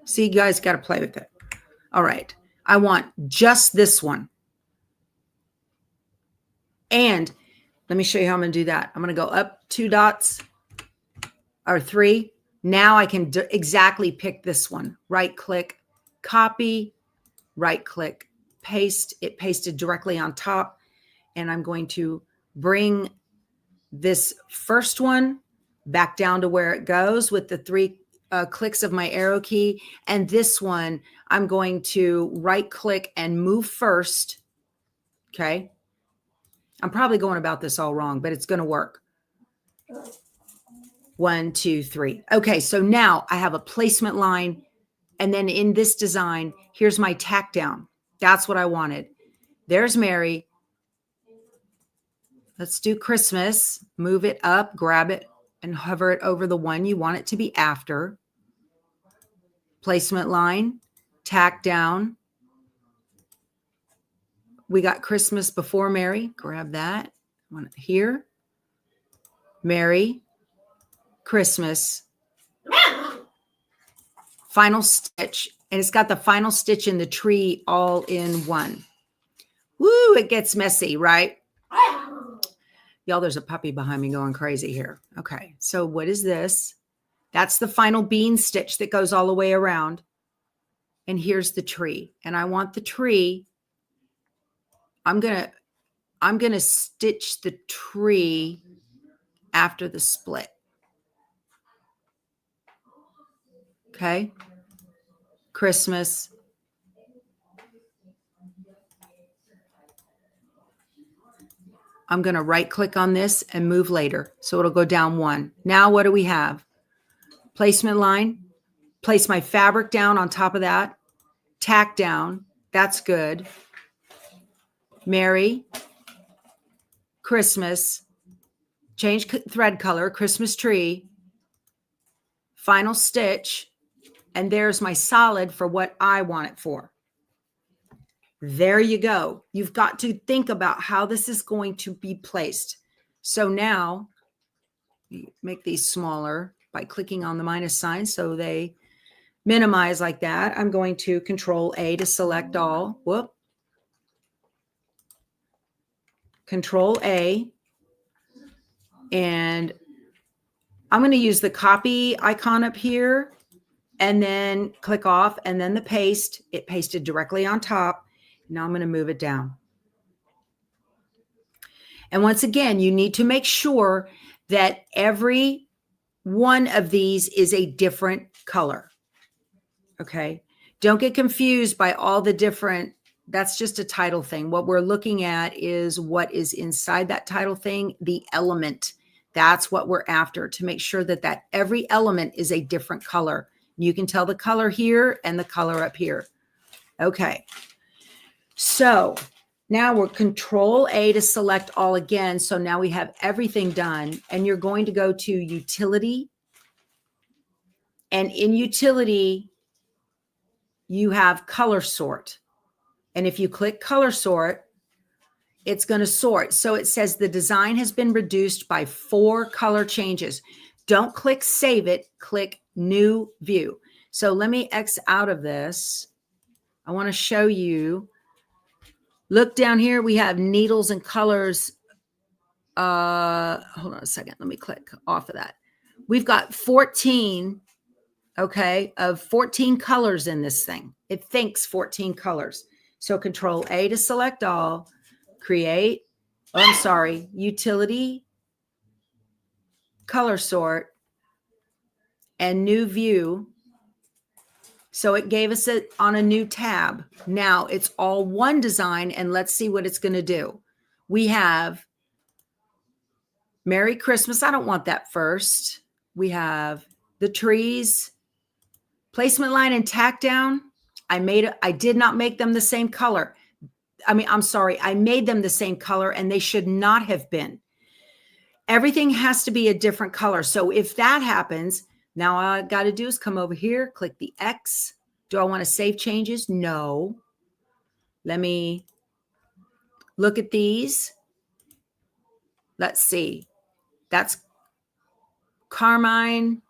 See, you guys got to play with it. All right. I want just this one. And let me show you how I'm going to do that. I'm going to go up 2 dots or 3. Now I can exactly pick this one. Right click, copy, right click, paste. It pasted directly on top. And I'm going to bring this first one back down to where it goes with the 3 clicks of my arrow key. And this one, I'm going to right click and move first. Okay. I'm probably going about this all wrong, but it's going to work. 1, 2, 3. Okay. So now I have a placement line. And then in this design, here's my tack down. That's what I wanted. There's Mary. Let's do Christmas. Move it up, grab it, and hover it over the one you want it to be after. Placement line, tack down. We got Christmas before Mary. Grab that. I want it here. Mary, Christmas. Final stitch. And it's got the final stitch in the tree all in one. Woo, it gets messy, right? Y'all, there's a puppy behind me going crazy here. Okay, so what is this? That's the final bean stitch that goes all the way around. And here's the tree. And I want the tree. I'm gonna stitch the tree after the split. Okay. Christmas. I'm going to right click on this and move later. So it'll go down 1. Now what do we have? Placement line. Place my fabric down on top of that. Tack down. That's good. Mary. Christmas. Change thread color. Christmas tree. Final stitch. And there's my solid for what I want it for. There you go. You've got to think about how this is going to be placed. So now make these smaller by clicking on the minus sign so they minimize like that. I'm going to Control A to select all. Whoop. Control A. And I'm going to use the copy icon up here and then click off and then the paste. It pasted directly on top. Now I'm going to move it down. And once again, you need to make sure that every one of these is a different color. Okay. Don't get confused by all the different, that's just a title thing. What we're looking at is what is inside that title thing, the element. That's what we're after, to make sure that every element is a different color. You can tell the color here and the color up here. Okay. So now we're Control A to select all again. So now we have everything done, and you're going to go to Utility. And in Utility, you have Color Sort. And if you click Color Sort, it's going to sort. So it says the design has been reduced by 4 color changes. Don't click Save It, click New View. So let me X out of this. I want to show you. Look down here. We have needles and colors. Hold on a second. Let me click off of that. We've got 14, okay, of 14 colors in this thing. It thinks 14 colors. So Control A to select all, create, Utility, Color Sort, and New View. So it gave us it on a new tab. Now it's all one design, and let's see what it's going to do. We have Merry Christmas. I don't want that first. We have the trees, placement line and tack down. I did not make them the same color. I'm sorry. I made them the same color and they should not have been. Everything has to be a different color. So if that happens, now all I got to do is come over here, click the X. Do I want to save changes? No. Let me look at these. Let's see. That's carmine,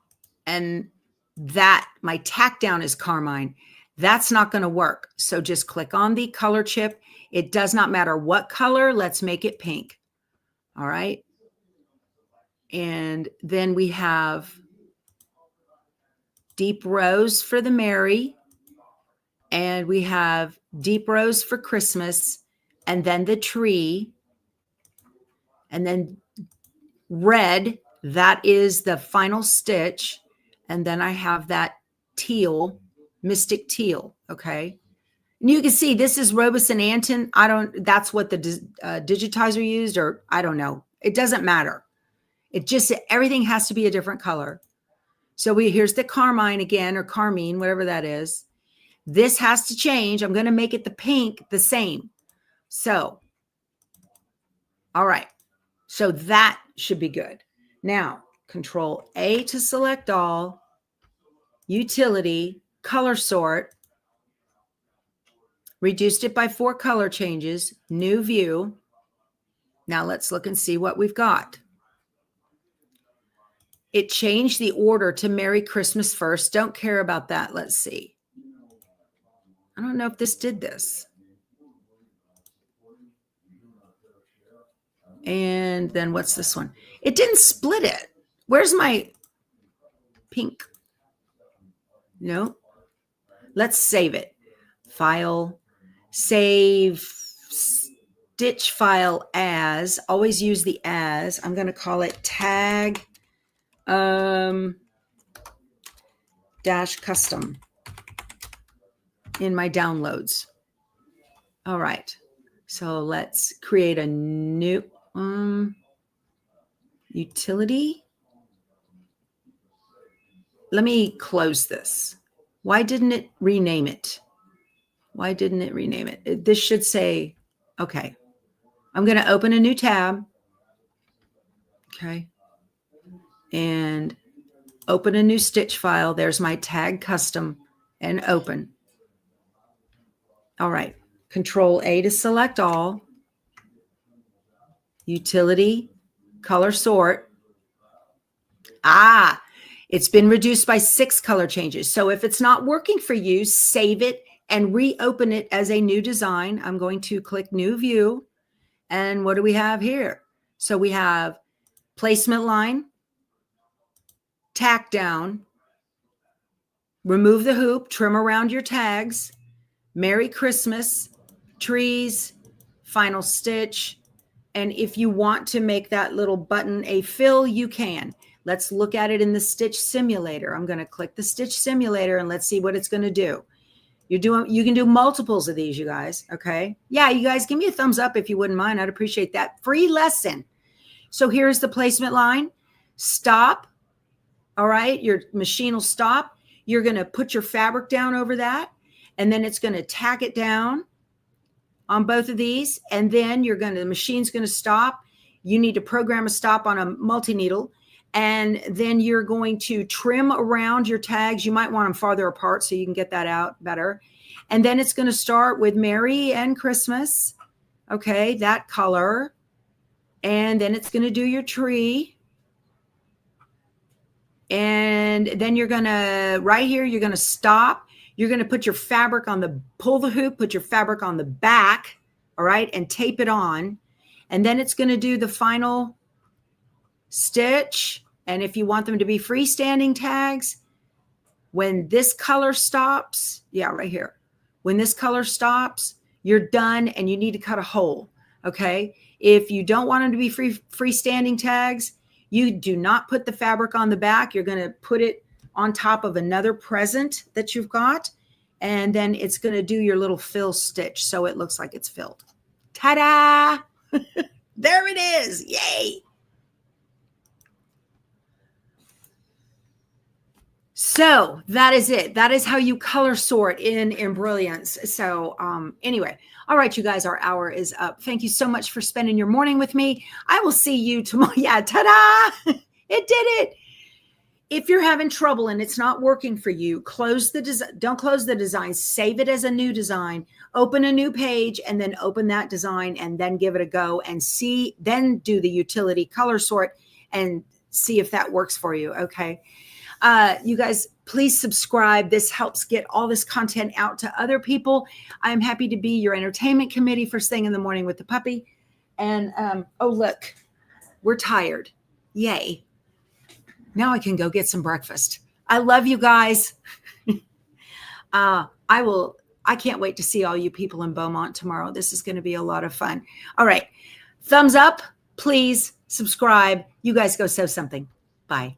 and that my tack down is carmine. That's not going to work. So just click on the color chip. It does not matter what color. Let's make it pink. All right. And then we have deep rose for the Mary, and we have deep rose for Christmas, and then the tree, and then red, that is the final stitch. And then I have that teal, mystic teal. Okay. And you can see this is Robus and Anton. That's what the digitizer used, or I don't know. It doesn't matter. It just, everything has to be a different color. So here's the carmine again, or carmine, whatever that is. This has to change. I'm going to make it the pink the same. So, all right. So that should be good. Now, Control A to select all, utility, color sort, reduced it by 4 color changes, new view. Now let's look and see what we've got. It changed the order to Merry Christmas first. Don't care about that. Let's see. I don't know if this did this. And then what's this one? It didn't split it. Where's my pink? No. Let's save it. File, save, stitch file as. Always use the as. I'm going to call it tag dash custom in my downloads. All right. So let's create a new utility. Let me close this. Why didn't it rename it? Why didn't it rename it? This should say, okay. I'm going to open a new tab. Okay. And open a new stitch file. There's my tag custom and open. All right. Control A to select all. Utility, color sort. It's been reduced by 6 color changes. So if it's not working for you, save it and reopen it as a new design. I'm going to click new view. And what do we have here? So we have placement line, tack down, remove the hoop, trim around your tags, Merry Christmas, trees, final stitch. And if you want to make that little button a fill, you can. Let's look at it in the Stitch Simulator. I'm going to click the Stitch Simulator and let's see what it's going to do. You can do multiples of these, you guys. Okay. Yeah, you guys give me a thumbs up if you wouldn't mind. I'd appreciate that. Free lesson. So here's the placement line. Stop. All right. Your machine will stop. You're going to put your fabric down over that, and then it's going to tack it down on both of these. And then the machine's going to stop. You need to program a stop on a multi-needle. And then you're going to trim around your tags. You might want them farther apart so you can get that out better. And then it's going to start with Merry and Christmas. Okay, that color. And then it's going to do your tree. And then you're going to, right here, you're going to stop. You're going to put your fabric pull the hoop, put your fabric on the back, all right, and tape it on. And then it's going to do the final stitch. And if you want them to be freestanding tags, when this color stops, right here, when this color stops, you're done and you need to cut a hole. Okay. If you don't want them to be freestanding tags, you do not put the fabric on the back. You're going to put it on top of another present that you've got. And then it's going to do your little fill stitch. So it looks like it's filled. Ta-da! There it is. Yay. So that is it. That is how you color sort in Embrilliance. So anyway, all right, you guys, our hour is up. Thank you so much for spending your morning with me. I will see you tomorrow. Yeah, ta-da! It did it. If you're having trouble and it's not working for you, don't close the design. Save it as a new design. Open a new page and then open that design and then give it a go and see, then do the utility color sort and see if that works for you. Okay. You guys, please subscribe. This helps get all this content out to other people. I'm happy to be your entertainment committee first thing in the morning with the puppy. And oh, look, we're tired. Yay. Now I can go get some breakfast. I love you guys. I can't wait to see all you people in Beaumont tomorrow. This is going to be a lot of fun. All right. Thumbs up, please subscribe. You guys go sew something. Bye.